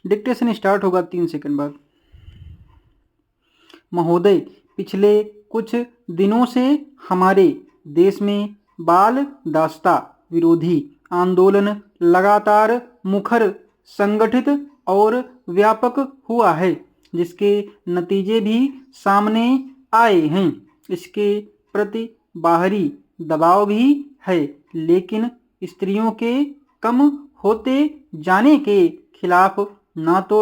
Dictation start होगा 3 second बाद। महोदय, पिछले कुछ दिनों से हमारे देश में बाल दास्ता विरोधी आंदोलन लगातार मुखर, संगठित और व्यापक हुआ है, जिसके नतीजे भी सामने आए हैं। इसके प्रति बाहरी दबाव भी है, लेकिन स्त्रियों के कम होते जाने के खिलाफ न तो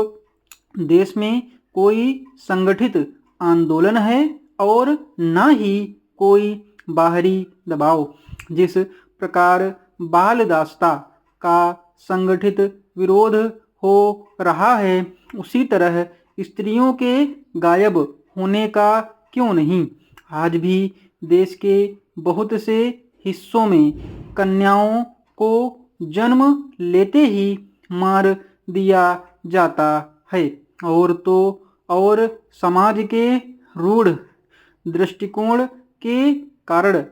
देश में कोई संगठित आंदोलन है और न ही कोई बाहरी दबाव। जिस प्रकार बाल दास्ता का संगठित विरोध हो रहा है, उसी तरह स्त्रियों के गायब होने का क्यों नहीं। आज भी देश के बहुत से हिस्सों में कन्याओं को जन्म लेते ही मार दिया जाता है, और तो और समाज के रूढ़ दृष्टिकोण के कारण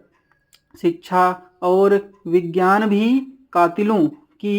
शिक्षा और विज्ञान भी कातिलों की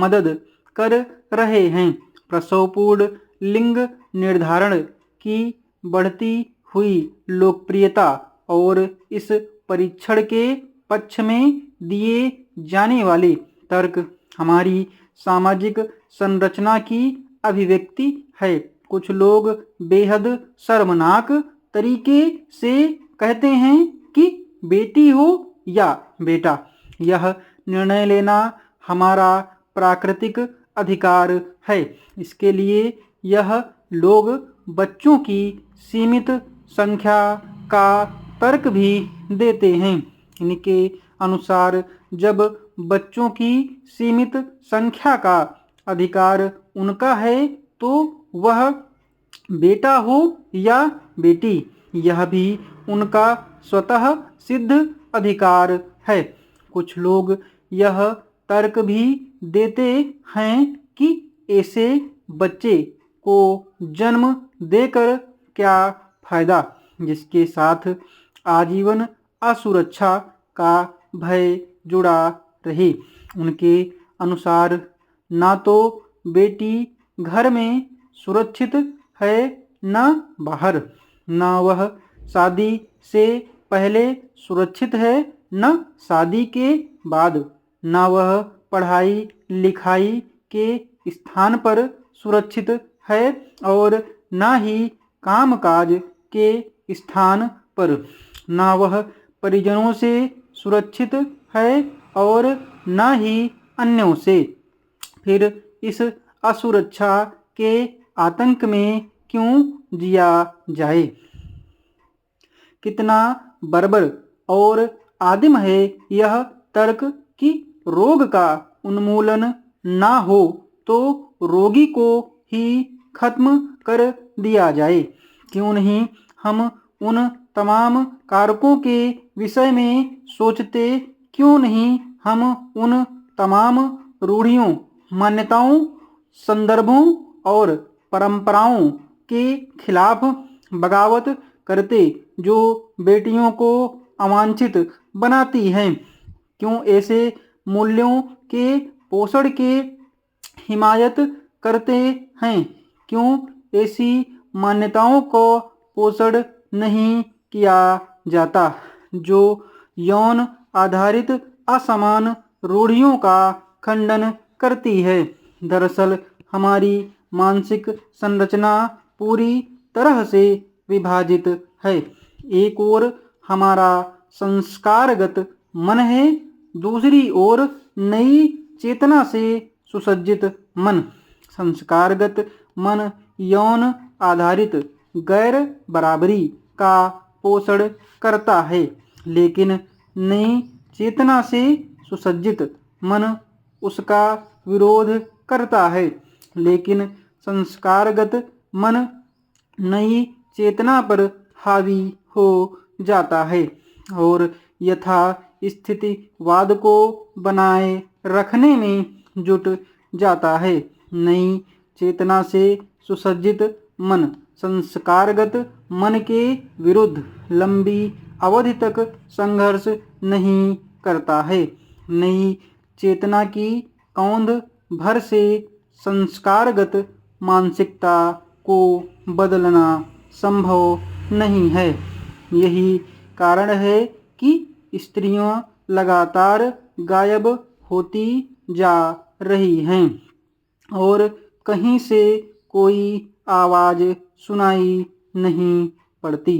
मदद कर रहे हैं। प्रसवपूर्व लिंग निर्धारण की बढ़ती हुई लोकप्रियता और इस परीक्षण के पक्ष में दिए जाने वाले तर्क हमारी सामाजिक संरचना की अभिव्यक्ति है। कुछ लोग बेहद शर्मनाक तरीके से कहते हैं कि बेटी हो या बेटा, यह निर्णय लेना हमारा प्राकृतिक अधिकार है। इसके लिए यह लोग बच्चों की सीमित संख्या का तर्क भी देते हैं। इनके अनुसार जब बच्चों की सीमित संख्या का अधिकार उनका है, तो वह बेटा हो या बेटी, यह भी उनका स्वतः सिद्ध अधिकार है। कुछ लोग यह तर्क भी देते हैं कि ऐसे बच्चे को जन्म देकर क्या फायदा, जिसके साथ आजीवन असुरक्षा का भय जुड़ा रहे। उनके अनुसार ना तो बेटी घर में सुरक्षित है, न बाहर, न वह शादी से पहले सुरक्षित है, न शादी के बाद, न वह पढ़ाई लिखाई के स्थान पर सुरक्षित है और न ही कामकाज के स्थान पर, न वह परिजनों से सुरक्षित है और न ही अन्यों से। फिर इस असुरक्षा के आतंक में क्यों जिया जाए। कितना बर्बर और आदिम है यह तर्क कि रोग का उन्मूलन ना हो तो रोगी को ही खत्म कर दिया जाए। क्यों नहीं हम उन तमाम कारकों के विषय में सोचते, क्यों नहीं हम उन तमाम रूढ़ियों, मान्यताओं, संदर्भों और परंपराओं के खिलाफ बगावत करते जो बेटियों को अवांछित बनाती हैं। क्यों ऐसे मूल्यों के पोषण के हिमायत करते हैं। क्यों ऐसी मान्यताओं को पोषण नहीं किया जाता जो यौन आधारित असमान रूढ़ियों का खंडन करती है। दरअसल हमारी मानसिक संरचना पूरी तरह से विभाजित है। एक ओर हमारा संस्कारगत मन है, दूसरी ओर नई चेतना से सुसज्जित मन। संस्कारगत मन यौन आधारित गैर बराबरी का पोषण करता है, लेकिन नई चेतना से सुसज्जित मन उसका विरोध करता है। लेकिन संस्कारगत मन नई चेतना पर हावी हो जाता है और यथा स्थितिवाद को बनाए रखने में जुट जाता है। नई चेतना से सुसज्जित मन संस्कारगत मन के विरुद्ध लंबी अवधि तक संघर्ष नहीं करता है। नई चेतना की कौंध भर से संस्कारगत मानसिकता को बदलना संभव नहीं है। यही कारण है कि स्त्रियां लगातार गायब होती जा रही हैं और कहीं से कोई आवाज़ सुनाई नहीं पड़ती।